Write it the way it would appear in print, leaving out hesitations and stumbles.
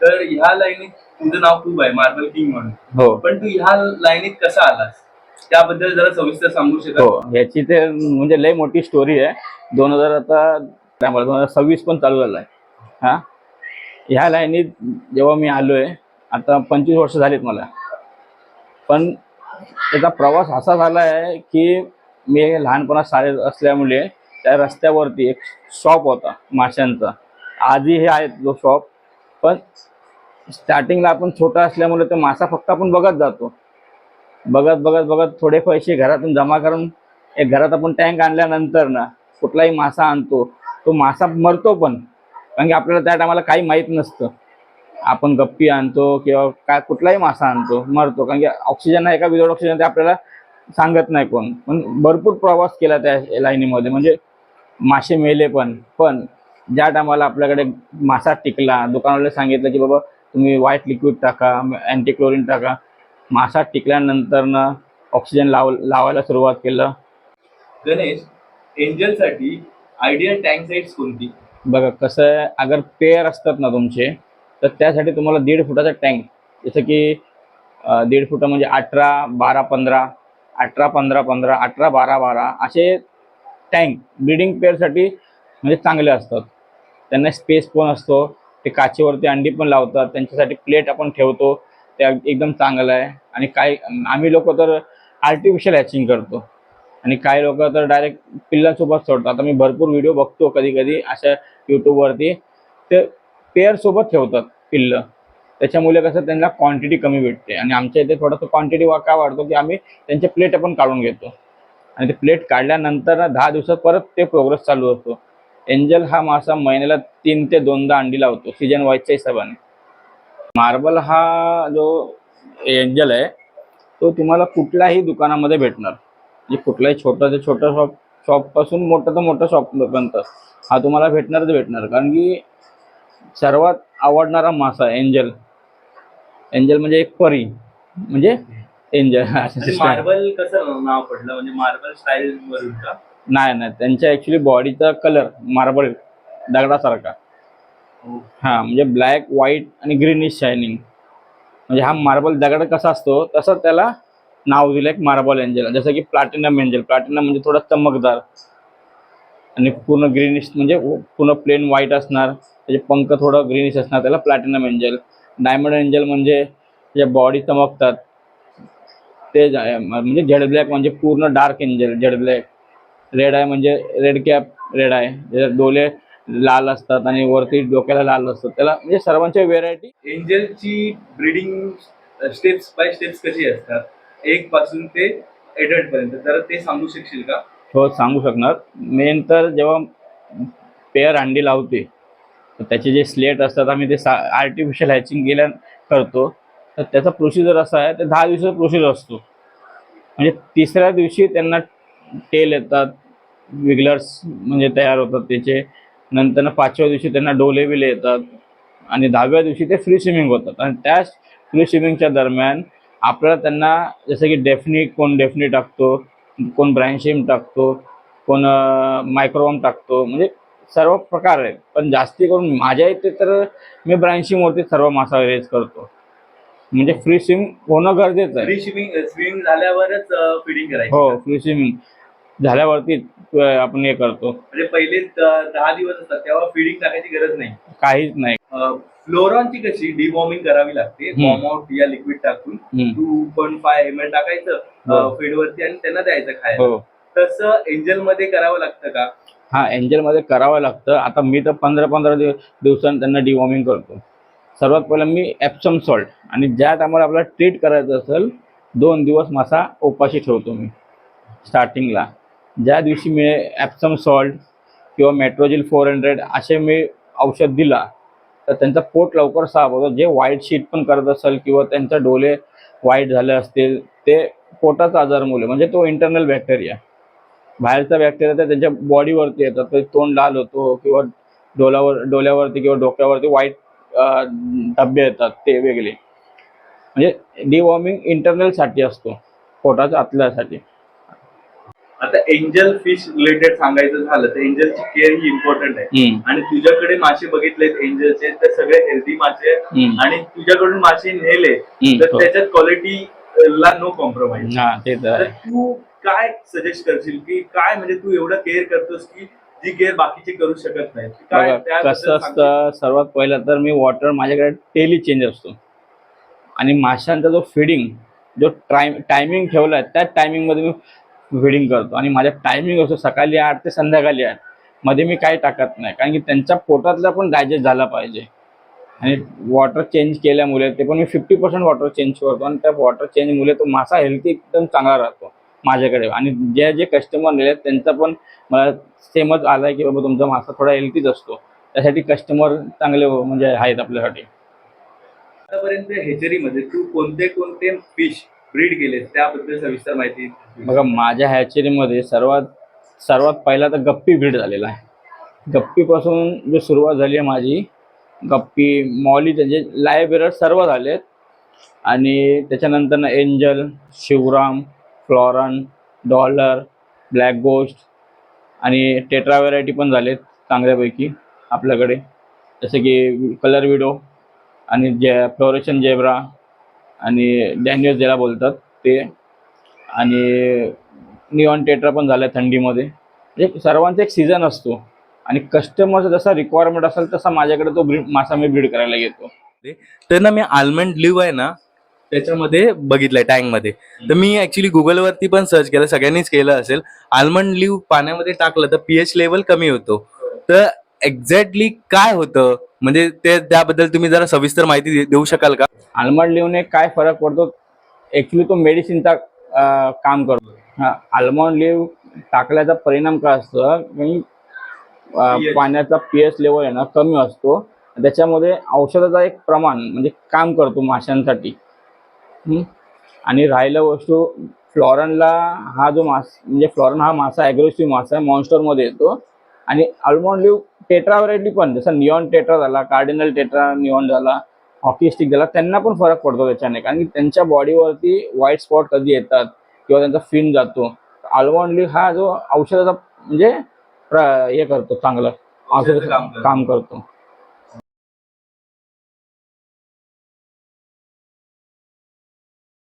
तर ह्या लाईनीत तुझं नाव खूप आहे मार्बल किंग म्हणून. हो पण तू ह्या लाईनीत कसा आलास त्याबद्दल जरा सविस्तर सांगू शकाल? हो, याची ते म्हणजे लय मोठी स्टोरी आहे. 2000 आता 2026 पण चालू झालाय. हा, ह्या लाईनीत जेव्हा मी आलोय, आता 25 वर्ष झालीत मला. पण त्याचा प्रवास असा झाला आहे की मी लहानपणात शाळेत असल्यामुळे त्या रस्त्यावरती एक शॉप होता माशांचा. आजही हे आहेत जो शॉप. पण स्टार्टिंगला आपण छोटा असल्यामुळे ते मासा फक्त आपण बघत जातो. बघत बघत बघत थोडे पैसे घरातून जमा करून एक घरात आपण टँक आणल्यानंतर ना कुठलाही मासा आणतो, तो मासा मरतो पण. कारण की आपल्याला त्या टायमाला काही माहीत नसतं. आपण गप्पी आणतो किंवा काय कुठलाही मासा आणतो, मरतो. कारण की ऑक्सिजन आहे का विदाउट ऑक्सिजन ते आपल्याला सांगत नाही कोण. पण भरपूर प्रवास केला त्या लाईनीमध्ये, म्हणजे मासे मेले पण. पण ज्या टायमाला आपल्याकडे मासा टिकला, दुकानवाल्याला सांगितलं की बाबा तुम्ही व्हाईट लिक्विड टाका, अँटीक्लोरीन टाका. मासा टिकल्यानंतर ना ऑक्सिजन लावायला सुरुवात केलं. गणेश, एंजलसाठी आयडियल टँक साईज कोणती? बघा कसं आहे, अगर पेअर असतात ना तुमचे, तर त्यासाठी तुम्हाला 1.5 फुटाचा टँक, जसं की 1.5 फुट म्हणजे 18-12-15, 18-15-15, 18-12-12 असे टँक ब्रीडिंग पेअरसाठी म्हणजे चांगले असतात. त्यांना स्पेस पण असतो. ते काचेवरती अंडी पण लावतात, त्यांच्यासाठी प्लेट आपण ठेवतो, त्या एकदम चांगलं आहे. आणि काय आम्ही लोक तर आर्टिफिशियल हॅचिंग करतो आणि काही लोक तर डायरेक्ट पिल्लांसोबत सोडतात. आता मी भरपूर व्हिडिओ बघतो कधी कधी अशा यूट्यूबवरती, ते पेअरसोबत ठेवतात पिल्लं. त्याच्यामुळे कसं त्यांना क्वांटिटी कमी भेटते. आणि आमच्या इथे थोडंसं क्वांटिटी का वाढतो की आम्ही त्यांचे प्लेट पण काढून घेतो. आणि ते प्लेट काढल्यानंतर ना 10 दिवसात परत ते प्रोग्रेस चालू होतो. एंजल हा मासा महिन्याला 3 ते 2दा अंडी लावतो सीजन वाईजच्या हिशोबाने. मार्बल हा जो एंजल आहे तो तुम्हाला कुठल्याही दुकानामध्ये भेटणार. म्हणजे कुठलाही छोटं ते छोटं शॉपपासून मोठं तर मोठं शॉपपर्यंत हा तुम्हाला भेटणारच भेटणार. कारण की सर्वात आवडणारा मासा एंजल. एंजल म्हणजे एक परी, म्हणजे एंजल असं आणि सिस्टम. मार्बल कसं नाव पडलं, म्हणजे मार्बल स्टाईल वरून का? नाही नाही, त्यांच्या ॲक्च्युली बॉडीचा कलर मार्बल दगडासारखा. हां, म्हणजे ब्लॅक, व्हाईट आणि ग्रीनिश शायनिंग. म्हणजे हा मार्बल दगड कसा असतो तसं त्याला नाव दिलं एक मार्बल एंजल. जसं की प्लॅटिनम एंजल. प्लॅटिनम म्हणजे थोडा चमकदार आणि पूर्ण ग्रीनिश, म्हणजे पूर्ण प्लेन व्हाईट असणार, त्याचे पंख थोडं ग्रीनिश असणार, त्याला प्लॅटिनम एंजल. डायमंड एंजल म्हणजे जे बॉडी चमकतात ते म्हणजे जेड ब्लॅक म्हणजे पूर्ण dark angel Z black. Red आहे म्हणजे रेड कॅप रेड आहे, त्याचे डोले लाल असतात आणि वरती डोक्याला लाल असतात. त्याला म्हणजे सर्वांच्या व्हेरायटी. एंजलची ब्रीडिंग स्टेप्स बाय स्टेप्स कशी असतात, एक पासून ते एडल्ट पर्यंत, तर ते सांगू शकशील का? हो, सांगू शकणार. मेन तर जेव्हा पेअर अंडी लावते तर त्याचे जे स्लेट असतात आम्ही ते आर्टिफिशियल हॅचिंग करतो. तर त्याचा प्रोसिजर असा आहे, ते 10 दिवसाचा प्रोसिजर असतो. म्हणजे तिसऱ्या दिवशी त्यांना टेल येतात, विग्लर्स म्हणजे तयार होतात त्याचे. नंतर 5व्या दिवशी त्यांना डोले बिले येतात आणि 10व्या दिवशी ते फ्री स्विमिंग होतात. आणि त्या फ्री स्विमिंगच्या दरम्यान आपल्याला त्यांना जसं की कोण डेफनी टाकतो, कोण ब्रँशिम टाकतो, कोण मायक्रोवम टाकतो, म्हणजे सर्व प्रकार आहेत. पण जास्ती करून माझ्या इथे तर मी ब्रँशिमवरती सर्व मासा रेज करतो. म्हणजे फ्री स्विमिंग होणं गरजेचं आहे. फ्री स्विमिंग झाल्यावरच फिडिंग करायची हो, का? फ्री स्विमिंग झाल्यावरती आपण हे करतो. म्हणजे पहिले 10 दिवस असतात तेव्हा फिडिंग टाकायची गरज नाही. काहीच नाही. फ्लोरॉनची कशी डिवॉर्मिंग करावी लागते, वॉर्म आउट या लिक्विड टाकून 2.5 ml टाकायचं फीडवरती आणि त्यांना द्यायचं खायला. हो. तसं एंजल मध्ये करावं लागतं का? हां, एंजलमध्ये करावं लागतं. आता मी तर 15-15 दिवसांनी त्यांना डिवॉर्मिंग करतो. सर्वात पहिलं मी एप्सम सॉल्ट, आणि ज्या टायमाला आपल्याला ट्रीट करायचं असेल 2 दिवस मासा उपाशी ठेवतो मी स्टार्टिंगला. ज्या दिवशी मी एप्सम सॉल्ट किंवा मेट्रोजिल 400 असे मी औषध दिला तर त्यांचं पोट लवकर साफ होतं. जे व्हाईट शीट पण करत असेल किंवा त्यांचे डोले व्हाईट झाले असतील, ते पोटाचा आजारमुळे, म्हणजे तो इंटरनल बॅक्टेरिया. बाहेरचा बॅक्टेरिया तर त्यांच्या बॉडीवरती येतात, ते तोंड लाल होतो किंवा डोल्यावरती किंवा डोक्यावरती व्हाईट धब्बे येतात, ते वेगळे. म्हणजे डिवॉर्मिंग इंटरनलसाठी असतो, पोटाच्या आतल्यासाठी. आता एंजल फिश रिलेटेड सांगायचं झालं तर एंजलची केअर ही इम्पॉर्टंट आहे. आणि तुझ्याकडे मासे बघितलेत एंजलचे तर सगळे हेल्दी मासे आहेत. आणि तुझ्याकडून मासे नेले तर त्याच्यात क्वालिटी ला नो कॉम्प्रोमाइज. तर तू काय सजेस्ट करशील की काय म्हणजे तू एवढं केअर करतोस की जी केअर बाकीचे करू शकत नाही, काय कसं असतं? सर्वात पहिलं तर मी वॉटर माझ्याकडे डेली चेंज असतो आणि माशांचा जो फिडिंग जो टायमिंग ठेवलाय त्याच टायमिंग मध्ये मी फिडिंग करतो आणि माझा टायमिंग असतो सकाळी 8 ते संध्याकाळी 8 मध्ये मी काही टाकत नाही, कारण की त्यांच्या पोटातला पण डायजेस्ट झाला पाहिजे. आणि वॉटर चेंज केल्यामुळे ते पण मी 50% वॉटर चेंज करतो आणि त्या वॉटर चेंजमुळे तो मासा हेल्थी एकदम चांगला राहतो माझ्याकडे. आणि जे जे कस्टमर नेले त्यांचा पण मला सेमच आलाय की बाबा तुमचा मासा थोडा हेल्थीच असतो, त्यासाठी कस्टमर चांगले म्हणजे आहेत आपल्यासाठी. आतापर्यंत हेचरीमध्ये तू कोणते कोणते फिश ब्रीड केले त्याबद्दल सविस्तर माहिती. बघा, माझ्या हॅचरीमध्ये सर्वात पहिला तर गप्पी ब्रीड झालेला आहे. गप्पीपासून जो सुरुवात झाली आहे माझी, गप्पी मॉली म्हणजे लाईव्ह बेरर सर्व झालेत. आणि त्याच्यानंतर एंजल, शिवराम, फ्लॉरन, डॉलर, ब्लॅक गोस्ट आणि टेट्रा व्हरायटी पण झालेत चांगल्यापैकी आपल्याकडे, जसे की कलर विडो आणि फ्लोरेशन जेब्रा आणि डॅनियस ज्याला बोलतात ते, आणि निऑन टेट्रा पण झालं थंडीमध्ये. म्हणजे सर्वांचा एक सीझन असतो आणि कस्टमरचा जसा रिक्वायरमेंट असेल तसा माझ्याकडे तो मासा मी ब्रीड करायला येतो. तर ना मी आल्मंड लिव्ह आहे ना त्याच्यामध्ये बघितलंय टँक मध्ये. तर मी ऍक्च्युली गुगलवरती पण सर्च केलं, सगळ्यांनीच केलं असेल. आल्मंड लिव्ह पाण्यामध्ये टाकलं तर पीएच लेवल कमी होतो. तर एक्झॅक्टली काय होतं म्हणजे त्याबद्दल तुम्ही जरा सविस्तर माहिती देऊ शकाल का? आल्मंड लिव्हने काय फरक पडतो? ऍक्च्युली तो मेडिसिनचा काम करतो. आल्मंड लिव्ह टाकल्याचा परिणाम काय असतो की पाण्याचा पीएच लेवल आहे ना कमी असतो, त्याच्यामध्ये औषधाचा एक प्रमाण म्हणजे काम करतो माशांसाठी. आणि राहिला वस्तू फ्लॉरनला, हा जो म्हणजे फ्लॉरन हा मासा ॲग्रेसिव्ह मासा आहे, मॉन्स्टरमध्ये येतो. आणि आल्मंड लिव्ह टेट्रा व्हरायटी पण, जसं निऑन टेट्रा झाला, कार्डिनल टेट्रा निऑन झाला, हॉकी स्टिक झाला, त्यांना पण फरक पडतो त्याच्याने, कारण की त्यांच्या बॉडीवरती व्हाईट स्पॉट कधी येतात किंवा त्यांचा फिन जातो. आल्मंड लिव्ह हा जो औषधाचा म्हणजे हे करतो, चांगलं औषधाचं काम करतो.